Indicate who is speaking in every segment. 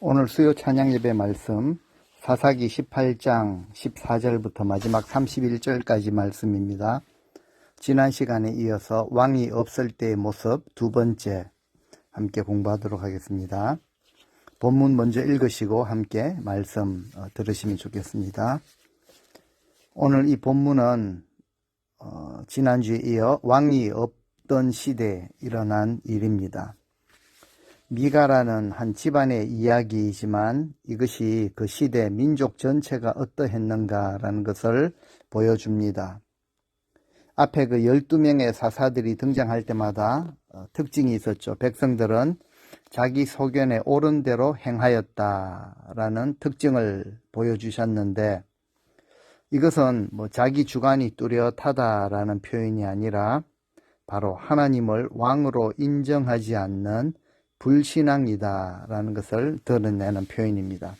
Speaker 1: 오늘 수요 찬양 예배 말씀 사사기 18장 14절부터 마지막 31절까지 말씀입니다. 지난 시간에 이어서 왕이 없을 때의 모습 두 번째 함께 공부하도록 하겠습니다. 본문 먼저 읽으시고 함께 말씀 들으시면 좋겠습니다. 오늘 이 본문은 지난주에 이어 왕이 없던 시대에 일어난 일입니다. 미가라는 한 집안의 이야기이지만 이것이 그 시대 민족 전체가 어떠했는가라는 것을 보여줍니다. 앞에 그 12명의 사사들이 등장할 때마다 특징이 있었죠. 백성들은 자기 소견에 옳은 대로 행하였다라는 특징을 보여주셨는데 이것은 자기 주관이 뚜렷하다라는 표현이 아니라 바로 하나님을 왕으로 인정하지 않는 불신앙이다라는 것을 드러내는 표현입니다.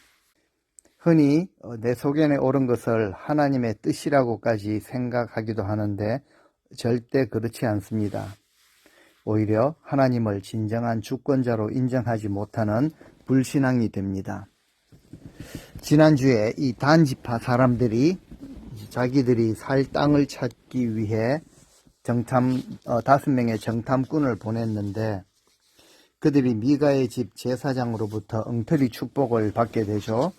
Speaker 1: 흔히 내 소견에 옳은 것을 하나님의 뜻이라고까지 생각하기도 하는데 절대 그렇지 않습니다. 오히려 하나님을 진정한 주권자로 인정하지 못하는 불신앙이 됩니다. 지난주에 이 단지파 사람들이 자기들이 살 땅을 찾기 위해 5명의 정탐꾼을 보냈는데 그들이 미가의 집 제사장으로부터 엉터리 축복을 받게 되죠.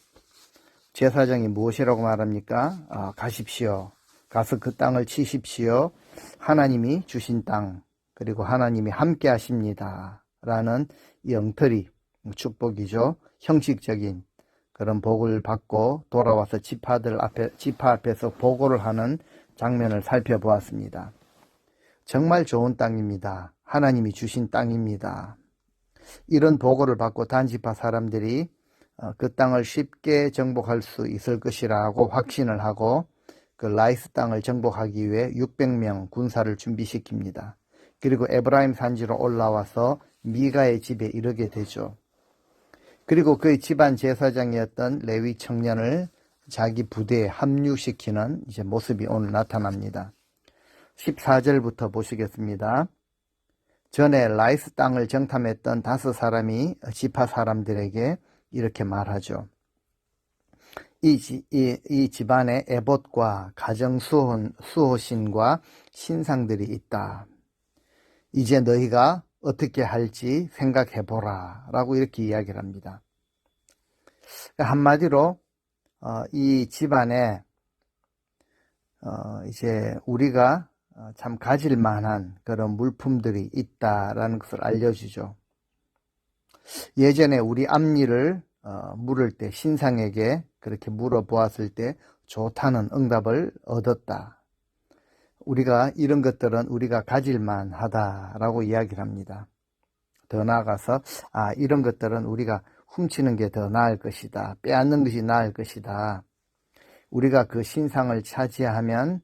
Speaker 1: 제사장이 무엇이라고 말합니까? 가십시오. 가서 그 땅을 치십시오. 하나님이 주신 땅, 그리고 하나님이 함께 하십니다. 라는 이 엉터리 축복이죠. 형식적인 그런 복을 받고 돌아와서 지파 앞에서 보고를 하는 장면을 살펴보았습니다. 정말 좋은 땅입니다. 하나님이 주신 땅입니다. 이런 보고를 받고 단지파 사람들이 그 땅을 쉽게 정복할 수 있을 것이라고 확신을 하고 그 라이스 땅을 정복하기 위해 600명 군사를 준비시킵니다. 그리고 에브라임 산지로 올라와서 미가의 집에 이르게 되죠. 그리고 그의 집안 제사장이었던 레위 청년을 자기 부대에 합류시키는 이제 모습이 오늘 나타납니다. 14절부터 보시겠습니다. 전에 라이스 땅을 정탐했던 5사람이 지파 사람들에게 이렇게 말하죠. 이 집안에 에봇과 가정 수호신과 신상들이 있다. 이제 너희가 어떻게 할지 생각해보라 라고 이렇게 이야기를 합니다. 한마디로 이 집안에 이제 우리가 참 가질 만한 그런 물품들이 있다라는 것을 알려주죠. 예전에 우리 앞니를 물을 때 신상에게 그렇게 물어보았을 때 좋다는 응답을 얻었다. 우리가 이런 것들은 우리가 가질 만하다라고 이야기를 합니다. 더 나아가서 이런 것들은 우리가 훔치는 게 더 나을 것이다. 빼앗는 것이 나을 것이다. 우리가 그 신상을 차지하면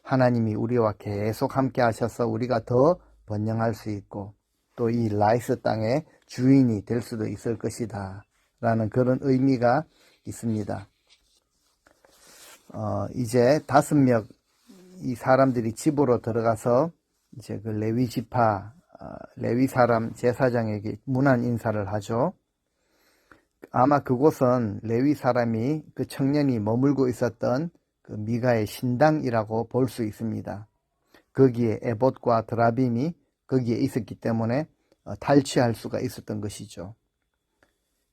Speaker 1: 하나님이 우리와 계속 함께 하셔서 우리가 더 번영할 수 있고 또 이 라이스 땅의 주인이 될 수도 있을 것이다 라는 그런 의미가 있습니다. 이제 5명 이 사람들이 집으로 들어가서 이제 그 레위 지파 레위 사람 제사장에게 문안 인사를 하죠. 아마 그곳은 레위 사람이 그 청년이 머물고 있었던 그 미가의 신당이라고 볼 수 있습니다. 거기에 에봇과 드라빔이 거기에 있었기 때문에 탈취할 수가 있었던 것이죠.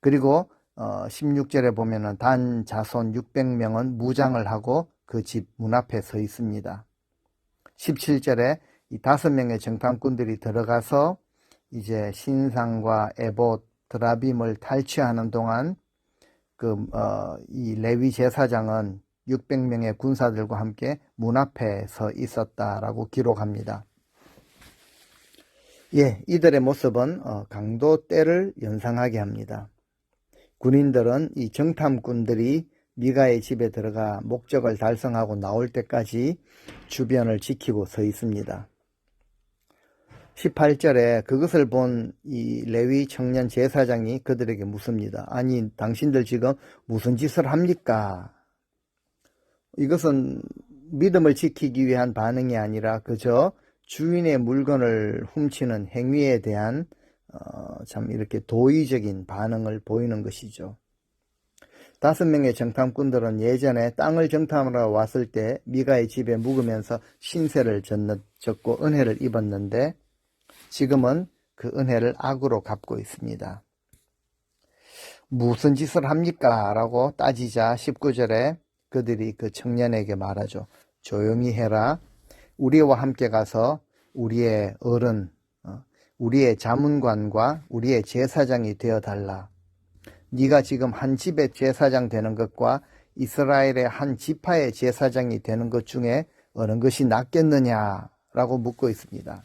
Speaker 1: 그리고 16절에 보면은 단 자손 600명은 무장을 하고 그 집 문 앞에 서 있습니다. 17절에 이 5명의 정탐꾼들이 들어가서 이제 신상과 에봇, 드라빔을 탈취하는 동안 이 레위 제사장은 600명의 군사들과 함께 문 앞에 서 있었다라고 기록합니다. 이들의 모습은 강도 때를 연상하게 합니다. 군인들은 이 정탐꾼들이 미가의 집에 들어가 목적을 달성하고 나올 때까지 주변을 지키고 서 있습니다. 18절에 그것을 본 이 레위 청년 제사장이 그들에게 묻습니다. 아니, 당신들 지금 무슨 짓을 합니까? 이것은 믿음을 지키기 위한 반응이 아니라 그저 주인의 물건을 훔치는 행위에 대한 참 이렇게 도의적인 반응을 보이는 것이죠. 5명의 정탐꾼들은 예전에 땅을 정탐하러 왔을 때 미가의 집에 묵으면서 신세를 졌고 은혜를 입었는데 지금은 그 은혜를 악으로 갚고 있습니다. 무슨 짓을 합니까? 라고 따지자 19절에 그들이 그 청년에게 말하죠. 조용히 해라. 우리와 함께 가서 우리의 어른, 우리의 자문관과 우리의 제사장이 되어달라. 네가 지금 한 집의 제사장 되는 것과 이스라엘의 한 지파의 제사장이 되는 것 중에 어느 것이 낫겠느냐라고 묻고 있습니다.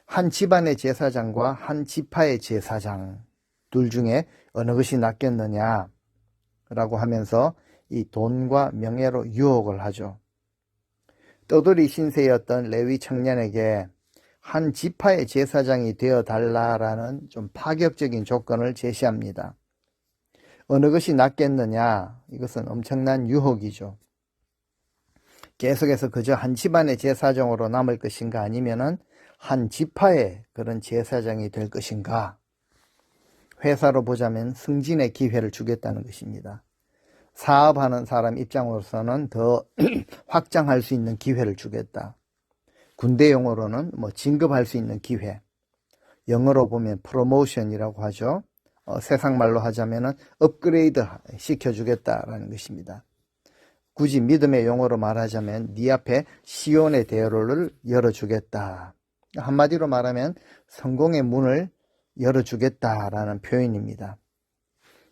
Speaker 1: 한 집안의 제사장과 한 지파의 제사장 둘 중에 어느 것이 낫겠느냐라고 하면서 이 돈과 명예로 유혹을 하죠. 떠돌이 신세였던 레위 청년에게 한 지파의 제사장이 되어달라라는 좀 파격적인 조건을 제시합니다. 어느 것이 낫겠느냐? 이것은 엄청난 유혹이죠. 계속해서 그저 한 집안의 제사장으로 남을 것인가 아니면은 한 지파의 그런 제사장이 될 것인가? 회사로 보자면 승진의 기회를 주겠다는 것입니다. 사업하는 사람 입장으로서는 더 확장할 수 있는 기회를 주겠다. 군대 용어로는 진급할 수 있는 기회. 영어로 보면 프로모션이라고 하죠. 세상 말로 하자면은 업그레이드 시켜주겠다라는 것입니다. 굳이 믿음의 용어로 말하자면 네 앞에 시온의 대로를 열어주겠다. 한마디로 말하면 성공의 문을 열어주겠다라는 표현입니다.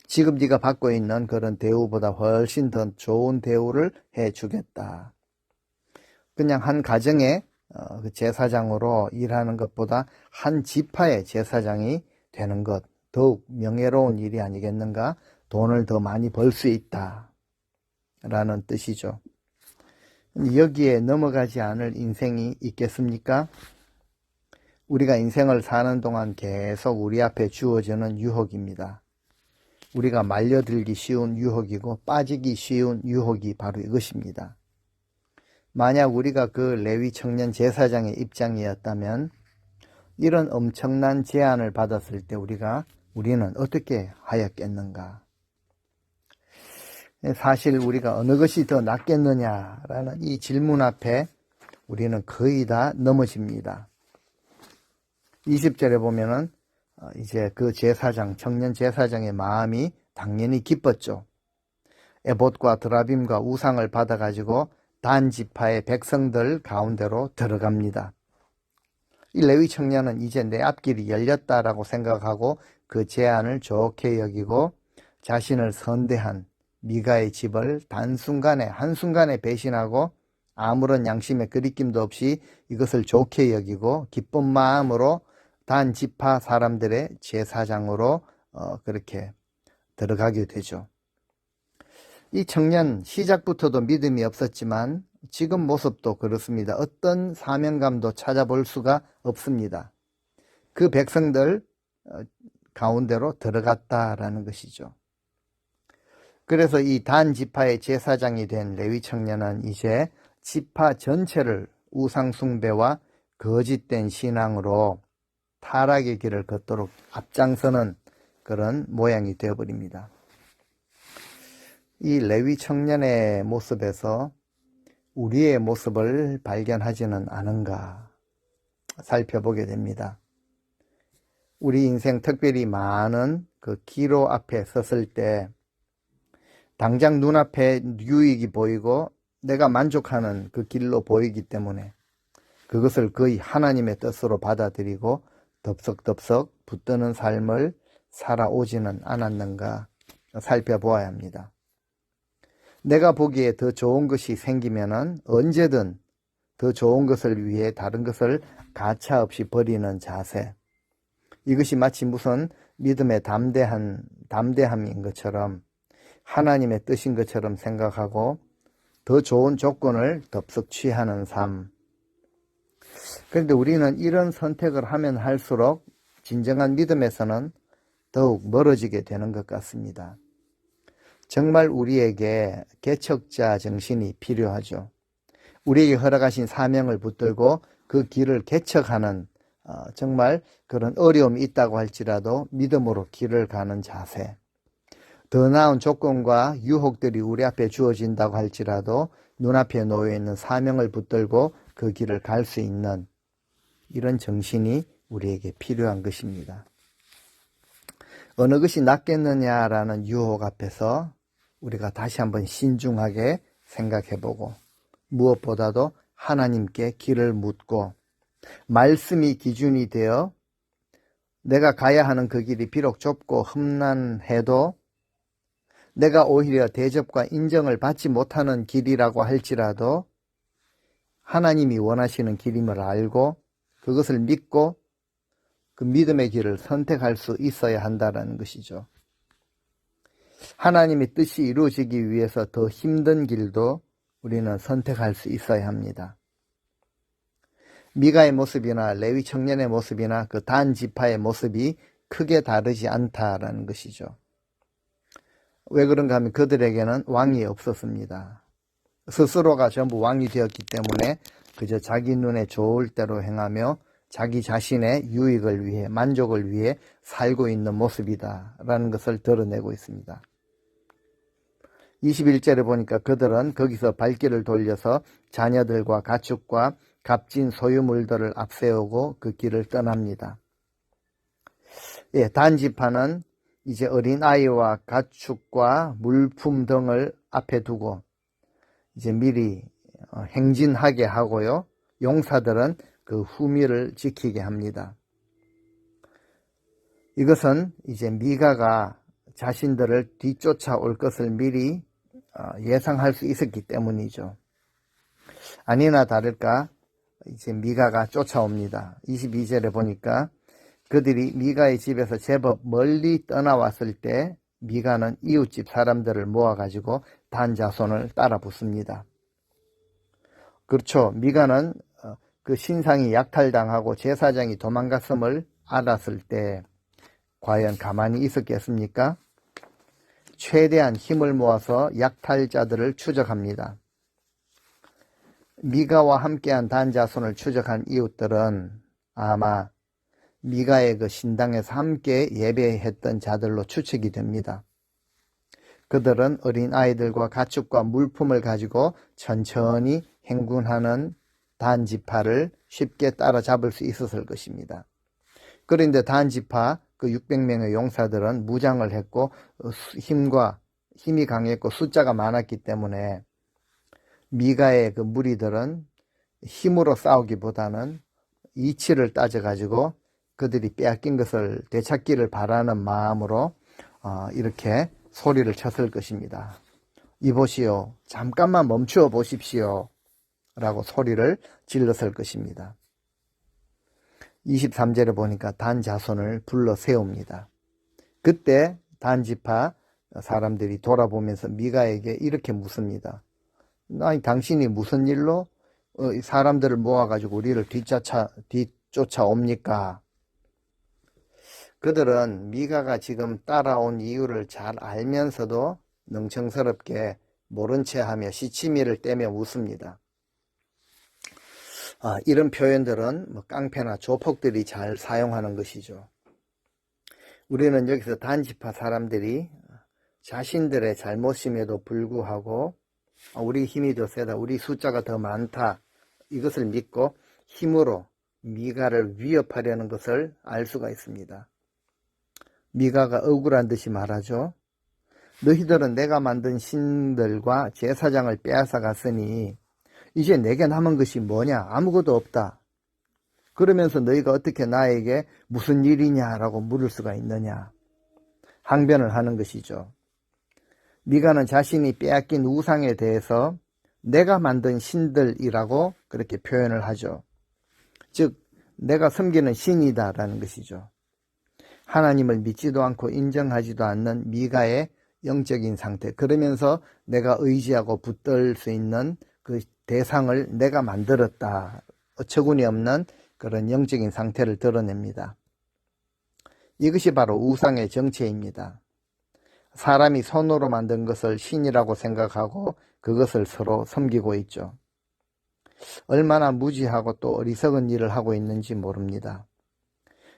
Speaker 1: 지금 네가 받고 있는 그런 대우보다 훨씬 더 좋은 대우를 해주겠다. 그냥 한 가정의 제사장으로 일하는 것보다 한 지파의 제사장이 되는 것, 더욱 명예로운 일이 아니겠는가? 돈을 더 많이 벌 수 있다 라는 뜻이죠. 여기에 넘어가지 않을 인생이 있겠습니까? 우리가 인생을 사는 동안 계속 우리 앞에 주어지는 유혹입니다. 우리가 말려들기 쉬운 유혹이고 빠지기 쉬운 유혹이 바로 이것입니다. 만약 우리가 그 레위 청년 제사장의 입장이었다면 이런 엄청난 제안을 받았을 때 우리는 어떻게 하였겠는가? 사실 우리가 어느 것이 더 낫겠느냐라는 이 질문 앞에 우리는 거의 다 넘어집니다. 20절에 보면은 이제 그 제사장, 청년 제사장의 마음이 당연히 기뻤죠. 에봇과 드라빔과 우상을 받아가지고 단 지파의 백성들 가운데로 들어갑니다. 이 레위 청년은 이제 내 앞길이 열렸다라고 생각하고 그 제안을 좋게 여기고 자신을 선대한 미가의 집을 한순간에 배신하고 아무런 양심의 거리낌도 없이 이것을 좋게 여기고 기쁜 마음으로 단 지파 사람들의 제사장으로 그렇게 들어가게 되죠. 이 청년 시작부터도 믿음이 없었지만 지금 모습도 그렇습니다. 어떤 사명감도 찾아볼 수가 없습니다. 그 백성들 가운데로 들어갔다라는 것이죠. 그래서 이 단 지파의 제사장이 된 레위 청년은 이제 지파 전체를 우상 숭배와 거짓된 신앙으로 타락의 길을 걷도록 앞장서는 그런 모양이 되어버립니다. 이 레위 청년의 모습에서 우리의 모습을 발견하지는 않은가 살펴보게 됩니다. 우리 인생 특별히 많은 그 기로 앞에 섰을 때 당장 눈앞에 유익이 보이고 내가 만족하는 그 길로 보이기 때문에 그것을 거의 하나님의 뜻으로 받아들이고 덥석덥석 붙드는 삶을 살아오지는 않았는가 살펴보아야 합니다. 내가 보기에 더 좋은 것이 생기면은 언제든 더 좋은 것을 위해 다른 것을 가차없이 버리는 자세. 이것이 마치 무슨 믿음의 담대함인 것처럼 하나님의 뜻인 것처럼 생각하고 더 좋은 조건을 덥석 취하는 삶. 그런데 우리는 이런 선택을 하면 할수록 진정한 믿음에서는 더욱 멀어지게 되는 것 같습니다. 정말 우리에게 개척자 정신이 필요하죠. 우리에게 허락하신 사명을 붙들고 그 길을 개척하는 정말 그런 어려움이 있다고 할지라도 믿음으로 길을 가는 자세. 더 나은 조건과 유혹들이 우리 앞에 주어진다고 할지라도 눈앞에 놓여있는 사명을 붙들고 그 길을 갈 수 있는 이런 정신이 우리에게 필요한 것입니다. 어느 것이 낫겠느냐라는 유혹 앞에서 우리가 다시 한번 신중하게 생각해보고 무엇보다도 하나님께 길을 묻고 말씀이 기준이 되어 내가 가야 하는 그 길이 비록 좁고 험난해도 내가 오히려 대접과 인정을 받지 못하는 길이라고 할지라도 하나님이 원하시는 길임을 알고 그것을 믿고 그 믿음의 길을 선택할 수 있어야 한다는 것이죠. 하나님의 뜻이 이루어지기 위해서 더 힘든 길도 우리는 선택할 수 있어야 합니다. 미가의 모습이나 레위 청년의 모습이나 그 단 지파의 모습이 크게 다르지 않다라는 것이죠. 왜 그런가 하면 그들에게는 왕이 없었습니다. 스스로가 전부 왕이 되었기 때문에 그저 자기 눈에 좋을 대로 행하며 자기 자신의 유익을 위해 만족을 위해 살고 있는 모습이다라는 것을 드러내고 있습니다. 21절에 보니까 그들은 거기서 발길을 돌려서 자녀들과 가축과 값진 소유물들을 앞세우고 그 길을 떠납니다. 예, 단지파는 이제 어린아이와 가축과 물품 등을 앞에 두고 이제 미리 행진하게 하고요. 용사들은 그 후미를 지키게 합니다. 이것은 이제 미가가 자신들을 뒤쫓아올 것을 미리 예상할 수 있었기 때문이죠. 아니나 다를까 이제 미가가 쫓아옵니다. 22절에 보니까 그들이 미가의 집에서 제법 멀리 떠나왔을 때 미가는 이웃집 사람들을 모아가지고 단 자손을 따라 붙습니다. 그렇죠. 미가는 그 신상이 약탈당하고 제사장이 도망갔음을 알았을 때 과연 가만히 있었겠습니까? 최대한 힘을 모아서 약탈자들을 추적합니다. 미가와 함께한 단 자손을 추적한 이웃들은 아마 미가의 그 신당에서 함께 예배했던 자들로 추측이 됩니다. 그들은 어린 아이들과 가축과 물품을 가지고 천천히 행군하는 단 지파를 쉽게 따라잡을 수 있었을 것입니다. 그런데 단 지파 그 600명의 용사들은 무장을 했고 힘이 강했고 숫자가 많았기 때문에 미가의 그 무리들은 힘으로 싸우기보다는 이치를 따져가지고 그들이 빼앗긴 것을 되찾기를 바라는 마음으로 이렇게 소리를 쳤을 것입니다. 이보시오, 잠깐만 멈추어 보십시오 라고 소리를 질렀을 것입니다. 23절에 보니까 단 자손을 불러 세웁니다. 그때 단 지파 사람들이 돌아보면서 미가에게 이렇게 묻습니다. 아니, 당신이 무슨 일로 사람들을 모아가지고 우리를 뒤쫓아옵니까? 그들은 미가가 지금 따라온 이유를 잘 알면서도 능청스럽게 모른 채 하며 시치미를 떼며 웃습니다. 이런 표현들은 깡패나 조폭들이 잘 사용하는 것이죠. 우리는 여기서 단지파 사람들이 자신들의 잘못임에도 불구하고 우리 힘이 더 세다, 우리 숫자가 더 많다, 이것을 믿고 힘으로 미가를 위협하려는 것을 알 수가 있습니다. 미가가 억울한 듯이 말하죠. 너희들은 내가 만든 신들과 제사장을 빼앗아 갔으니 이제 내게 남은 것이 뭐냐? 아무것도 없다. 그러면서 너희가 어떻게 나에게 무슨 일이냐라고 물을 수가 있느냐? 항변을 하는 것이죠. 미가는 자신이 빼앗긴 우상에 대해서 내가 만든 신들이라고 그렇게 표현을 하죠. 즉 내가 섬기는 신이다라는 것이죠. 하나님을 믿지도 않고 인정하지도 않는 미가의 영적인 상태, 그러면서 내가 의지하고 붙들 수 있는 그 대상을 내가 만들었다, 어처구니 없는 그런 영적인 상태를 드러냅니다. 이것이 바로 우상의 정체입니다. 사람이 손으로 만든 것을 신이라고 생각하고 그것을 서로 섬기고 있죠. 얼마나 무지하고 또 어리석은 일을 하고 있는지 모릅니다.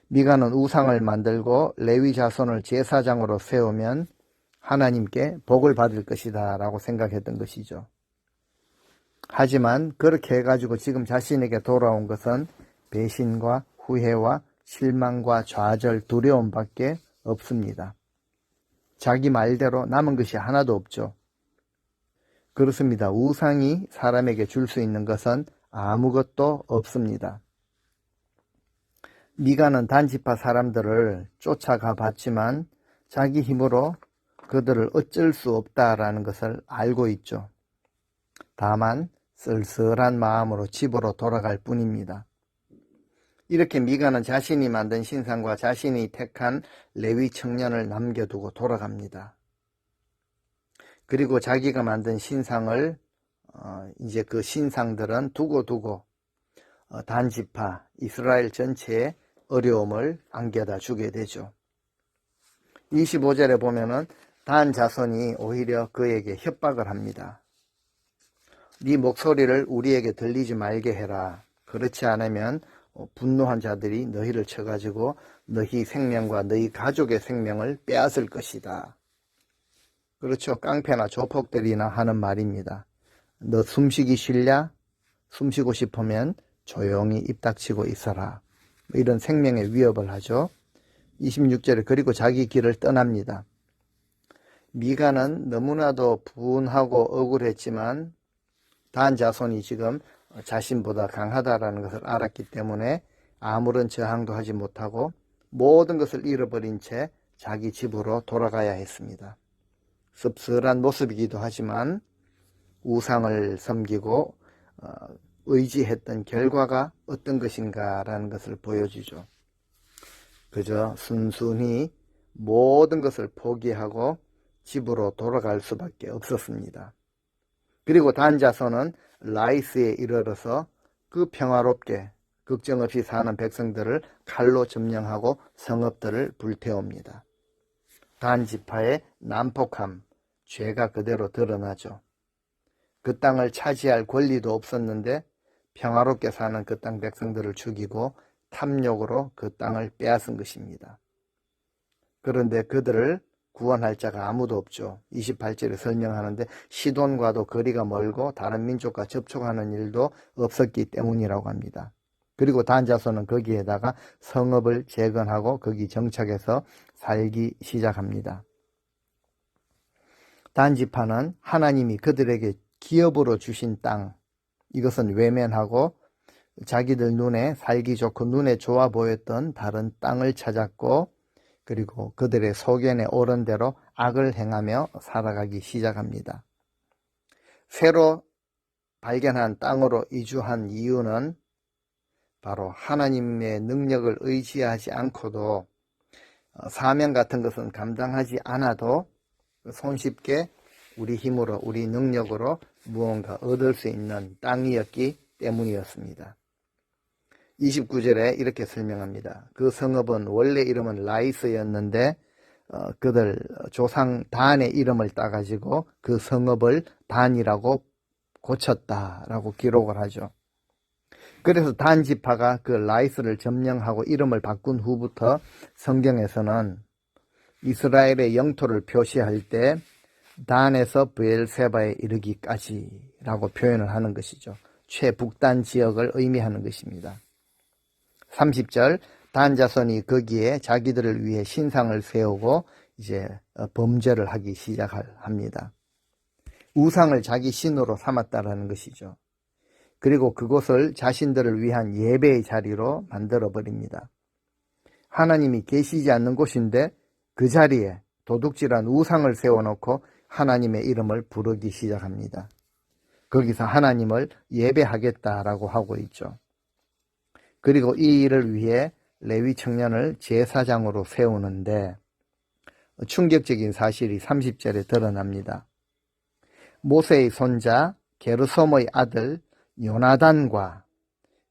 Speaker 1: 미가는 우상을 만들고 레위 자손을 제사장으로 세우면 하나님께 복을 받을 것이다 라고 생각했던 것이죠. 하지만 그렇게 해가지고 지금 자신에게 돌아온 것은 배신과 후회와 실망과 좌절, 두려움밖에 없습니다. 자기 말대로 남은 것이 하나도 없죠. 그렇습니다. 우상이 사람에게 줄 수 있는 것은 아무것도 없습니다. 미가는 단지파 사람들을 쫓아가 봤지만 자기 힘으로 그들을 어쩔 수 없다라는 것을 알고 있죠. 다만 쓸쓸한 마음으로 집으로 돌아갈 뿐입니다. 이렇게 미가는 자신이 만든 신상과 자신이 택한 레위 청년을 남겨두고 돌아갑니다. 그리고 자기가 만든 신상을 이제 그 신상들은 두고두고 단지파 이스라엘 전체에 어려움을 안겨다 주게 되죠. 25절에 보면은 단 자손이 오히려 그에게 협박을 합니다. 네 목소리를 우리에게 들리지 말게 해라. 그렇지 않으면 분노한 자들이 너희를 쳐가지고 너희 생명과 너희 가족의 생명을 빼앗을 것이다. 그렇죠. 깡패나 조폭들이나 하는 말입니다. 너 숨쉬기 싫냐? 숨쉬고 싶으면 조용히 입 닥치고 있어라. 이런 생명의 위협을 하죠. 26절에 그리고 자기 길을 떠납니다. 미가는 너무나도 분하고 억울했지만 단 자손이 지금 자신보다 강하다라는 것을 알았기 때문에 아무런 저항도 하지 못하고 모든 것을 잃어버린 채 자기 집으로 돌아가야 했습니다. 씁쓸한 모습이기도 하지만 우상을 섬기고 의지했던 결과가 어떤 것인가라는 것을 보여주죠. 그저 순순히 모든 것을 포기하고 집으로 돌아갈 수밖에 없었습니다. 그리고 단 자손은 라이스에 이르러서 그 평화롭게 걱정 없이 사는 백성들을 칼로 점령하고 성읍들을 불태웁니다. 단 지파의 난폭함, 죄가 그대로 드러나죠. 그 땅을 차지할 권리도 없었는데 평화롭게 사는 그 땅 백성들을 죽이고 탐욕으로 그 땅을 빼앗은 것입니다. 그런데 그들을 구원할 자가 아무도 없죠. 28절에 설명하는데 시돈과도 거리가 멀고 다른 민족과 접촉하는 일도 없었기 때문이라고 합니다. 그리고 단 자손은 거기에다가 성읍을 재건하고 거기 정착해서 살기 시작합니다. 단 지파는 하나님이 그들에게 기업으로 주신 땅, 이것은 외면하고 자기들 눈에 살기 좋고 눈에 좋아 보였던 다른 땅을 찾았고 그리고 그들의 소견에 오른 대로 악을 행하며 살아가기 시작합니다. 새로 발견한 땅으로 이주한 이유는 바로 하나님의 능력을 의지하지 않고도 사명 같은 것은 감당하지 않아도 손쉽게 우리 힘으로 우리 능력으로 무언가 얻을 수 있는 땅이었기 때문이었습니다. 29절에 이렇게 설명합니다. 그 성읍은 원래 이름은 라이스였는데 그들 조상 단의 이름을 따가지고 그 성읍을 단이라고 고쳤다라고 기록을 하죠. 그래서 단 지파가 그 라이스를 점령하고 이름을 바꾼 후부터 성경에서는 이스라엘의 영토를 표시할 때 단에서 브엘세바에 이르기까지라고 표현을 하는 것이죠. 최북단 지역을 의미하는 것입니다. 30절 단 자손이 거기에 자기들을 위해 신상을 세우고 이제 범죄를 하기 시작합니다. 우상을 자기 신으로 삼았다라는 것이죠. 그리고 그곳을 자신들을 위한 예배의 자리로 만들어 버립니다. 하나님이 계시지 않는 곳인데 그 자리에 도둑질한 우상을 세워놓고 하나님의 이름을 부르기 시작합니다. 거기서 하나님을 예배하겠다라고 하고 있죠. 그리고 이 일을 위해 레위 청년을 제사장으로 세우는데 충격적인 사실이 30절에 드러납니다. 모세의 손자 게르솜의 아들 요나단과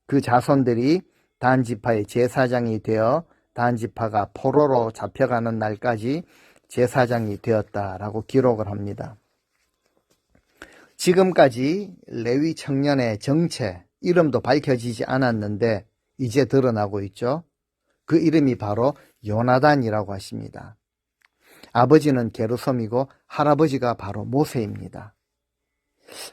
Speaker 1: 그 자손들이 단지파의 제사장이 되어 단지파가 포로로 잡혀가는 날까지 제사장이 되었다라고 기록을 합니다. 지금까지 레위 청년의 정체, 이름도 밝혀지지 않았는데 이제 드러나고 있죠. 그 이름이 바로 요나단이라고 하십니다. 아버지는 게르솜이고 할아버지가 바로 모세입니다.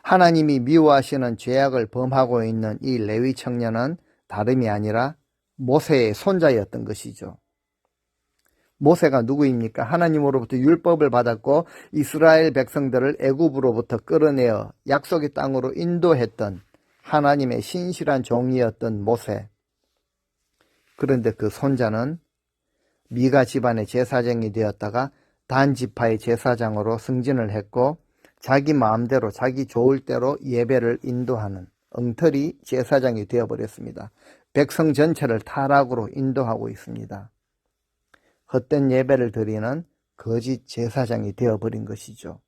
Speaker 1: 하나님이 미워하시는 죄악을 범하고 있는 이 레위 청년은 다름이 아니라 모세의 손자였던 것이죠. 모세가 누구입니까? 하나님으로부터 율법을 받았고 이스라엘 백성들을 애굽으로부터 끌어내어 약속의 땅으로 인도했던 하나님의 신실한 종이었던 모세. 그런데 그 손자는 미가 집안의 제사장이 되었다가 단 지파의 제사장으로 승진을 했고 자기 마음대로 자기 좋을 대로 예배를 인도하는 엉터리 제사장이 되어버렸습니다. 백성 전체를 타락으로 인도하고 있습니다. 헛된 예배를 드리는 거짓 제사장이 되어버린 것이죠.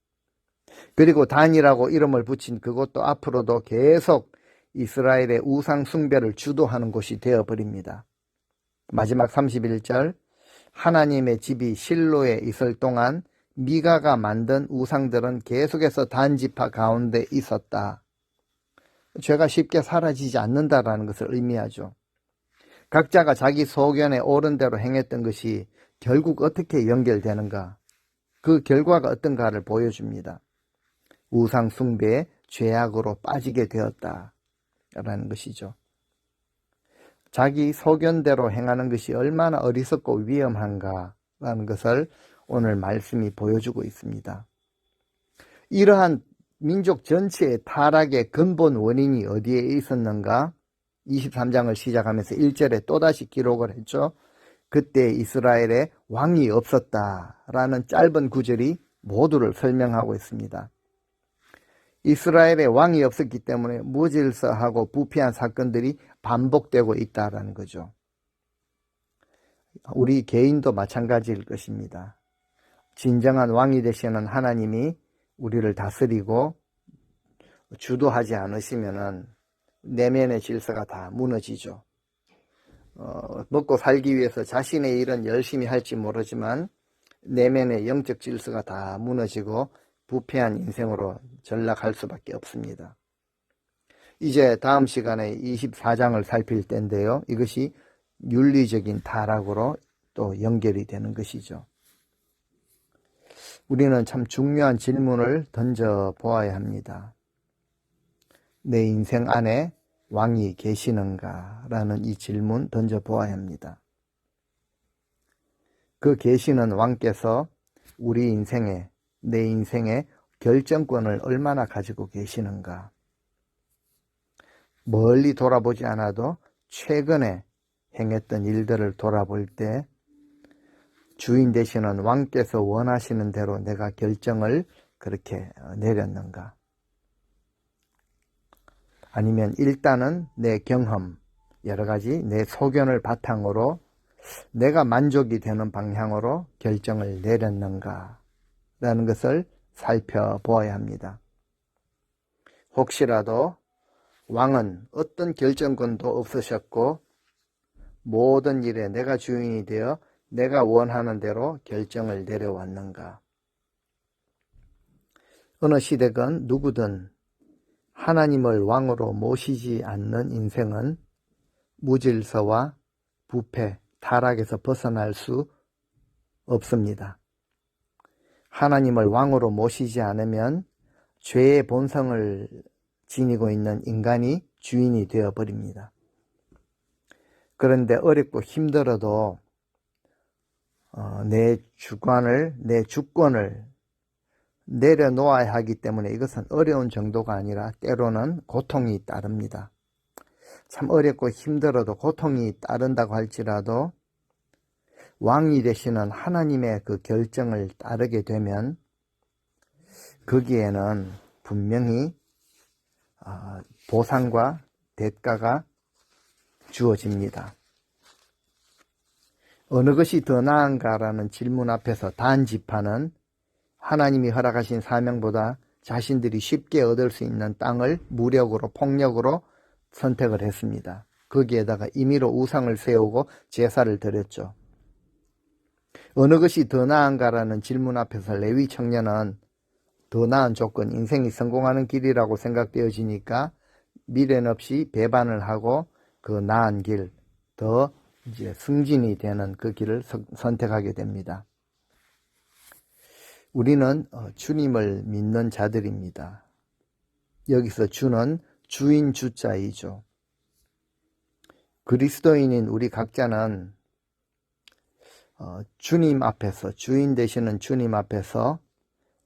Speaker 1: 그리고 단이라고 이름을 붙인 그것도 앞으로도 계속 이스라엘의 우상 숭배를 주도하는 곳이 되어버립니다. 마지막 31절, 하나님의 집이 실로에 있을 동안 미가가 만든 우상들은 계속해서 단 지파 가운데 있었다. 죄가 쉽게 사라지지 않는다라는 것을 의미하죠. 각자가 자기 소견에 옳은 대로 행했던 것이 결국 어떻게 연결되는가? 그 결과가 어떤가를 보여줍니다. 우상 숭배의 죄악으로 빠지게 되었다라는 것이죠. 자기 소견대로 행하는 것이 얼마나 어리석고 위험한가라는 것을 오늘 말씀이 보여주고 있습니다. 이러한 민족 전체의 타락의 근본 원인이 어디에 있었는가? 23장을 시작하면서 1절에 또다시 기록을 했죠. 그때 이스라엘에 왕이 없었다라는 짧은 구절이 모두를 설명하고 있습니다. 이스라엘에 왕이 없었기 때문에 무질서하고 부패한 사건들이 반복되고 있다라는 거죠. 우리 개인도 마찬가지일 것입니다. 진정한 왕이 되시는 하나님이 우리를 다스리고 주도하지 않으시면은 내면의 질서가 다 무너지죠. 먹고 살기 위해서 자신의 일은 열심히 할지 모르지만 내면의 영적 질서가 다 무너지고 부패한 인생으로 전락할 수밖에 없습니다. 이제 다음 시간에 24장을 살필 때인데요. 이것이 윤리적인 타락으로 또 연결이 되는 것이죠. 우리는 참 중요한 질문을 던져 보아야 합니다. 내 인생 안에 왕이 계시는가? 라는 이 질문 던져 보아야 합니다. 그 계시는 왕께서 우리 인생에, 내 인생에 결정권을 얼마나 가지고 계시는가? 멀리 돌아보지 않아도 최근에 행했던 일들을 돌아볼 때 주인 되시는 왕께서 원하시는 대로 내가 결정을 그렇게 내렸는가? 아니면 일단은 내 경험, 여러 가지 내 소견을 바탕으로 내가 만족이 되는 방향으로 결정을 내렸는가? 라는 것을 살펴보아야 합니다. 혹시라도 왕은 어떤 결정권도 없으셨고 모든 일에 내가 주인이 되어 내가 원하는 대로 결정을 내려왔는가? 어느 시대건 누구든 하나님을 왕으로 모시지 않는 인생은 무질서와 부패, 타락에서 벗어날 수 없습니다. 하나님을 왕으로 모시지 않으면 죄의 본성을 지니고 있는 인간이 주인이 되어버립니다. 그런데 어렵고 힘들어도 내 주권을 내려놓아야 하기 때문에 이것은 어려운 정도가 아니라 때로는 고통이 따릅니다. 참 어렵고 힘들어도 고통이 따른다고 할지라도 왕이 되시는 하나님의 그 결정을 따르게 되면 거기에는 분명히 보상과 대가가 주어집니다. 어느 것이 더 나은가라는 질문 앞에서 단 지파는 하나님이 허락하신 사명보다 자신들이 쉽게 얻을 수 있는 땅을 무력으로 폭력으로 선택을 했습니다. 거기에다가 임의로 우상을 세우고 제사를 드렸죠. 어느 것이 더 나은가라는 질문 앞에서 레위 청년은 더 나은 조건, 인생이 성공하는 길이라고 생각되어지니까 미련 없이 배반을 하고 그 나은 길, 더 이제 승진이 되는 그 길을 선택하게 됩니다. 우리는 주님을 믿는 자들입니다. 여기서 주는 주인 주자이죠. 그리스도인인 우리 각자는 주님 앞에서, 주인 되시는 주님 앞에서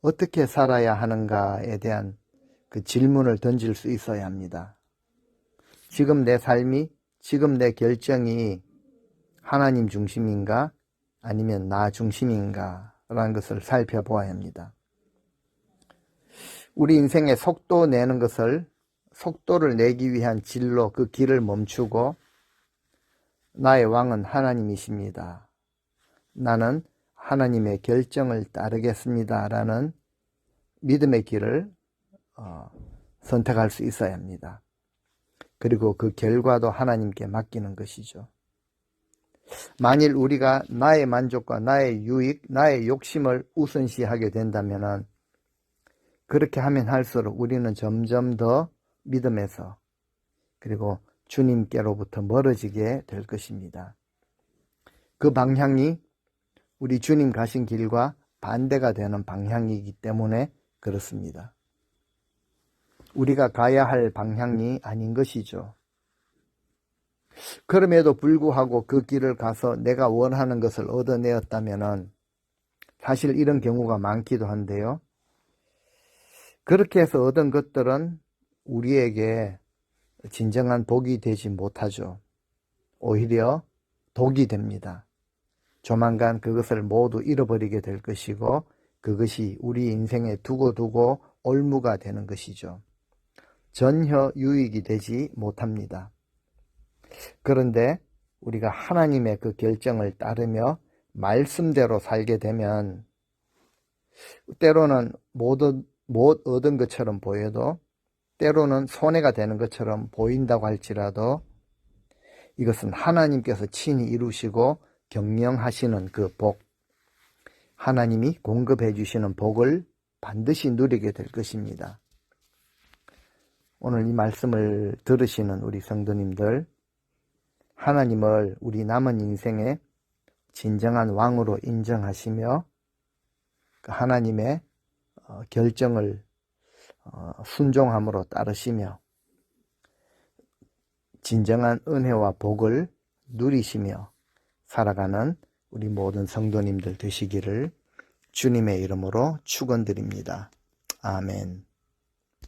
Speaker 1: 어떻게 살아야 하는가에 대한 그 질문을 던질 수 있어야 합니다. 지금 내 삶이, 지금 내 결정이 하나님 중심인가 아니면 나 중심인가 라는 것을 살펴보아야 합니다. 우리 인생에 속도를 내기 위한 진로, 그 길을 멈추고 나의 왕은 하나님이십니다. 나는 하나님의 결정을 따르겠습니다 라는 믿음의 길을 선택할 수 있어야 합니다. 그리고 그 결과도 하나님께 맡기는 것이죠. 만일 우리가 나의 만족과 나의 유익, 나의 욕심을 우선시하게 된다면 그렇게 하면 할수록 우리는 점점 더 믿음에서 그리고 주님께로부터 멀어지게 될 것입니다. 그 방향이 우리 주님 가신 길과 반대가 되는 방향이기 때문에 그렇습니다. 우리가 가야 할 방향이 아닌 것이죠. 그럼에도 불구하고 그 길을 가서 내가 원하는 것을 얻어내었다면 사실 이런 경우가 많기도 한데요. 그렇게 해서 얻은 것들은 우리에게 진정한 복이 되지 못하죠. 오히려 독이 됩니다. 조만간 그것을 모두 잃어버리게 될 것이고 그것이 우리 인생에 두고두고 올무가 되는 것이죠. 전혀 유익이 되지 못합니다. 그런데 우리가 하나님의 그 결정을 따르며 말씀대로 살게 되면 때로는 못 얻은 것처럼 보여도 때로는 손해가 되는 것처럼 보인다고 할지라도 이것은 하나님께서 친히 이루시고 경영하시는 그 복, 하나님이 공급해 주시는 복을 반드시 누리게 될 것입니다. 오늘 이 말씀을 들으시는 우리 성도님들, 하나님을 우리 남은 인생에 진정한 왕으로 인정하시며 하나님의 결정을 순종함으로 따르시며 진정한 은혜와 복을 누리시며 살아가는 우리 모든 성도님들 되시기를 주님의 이름으로 축원드립니다. 아멘.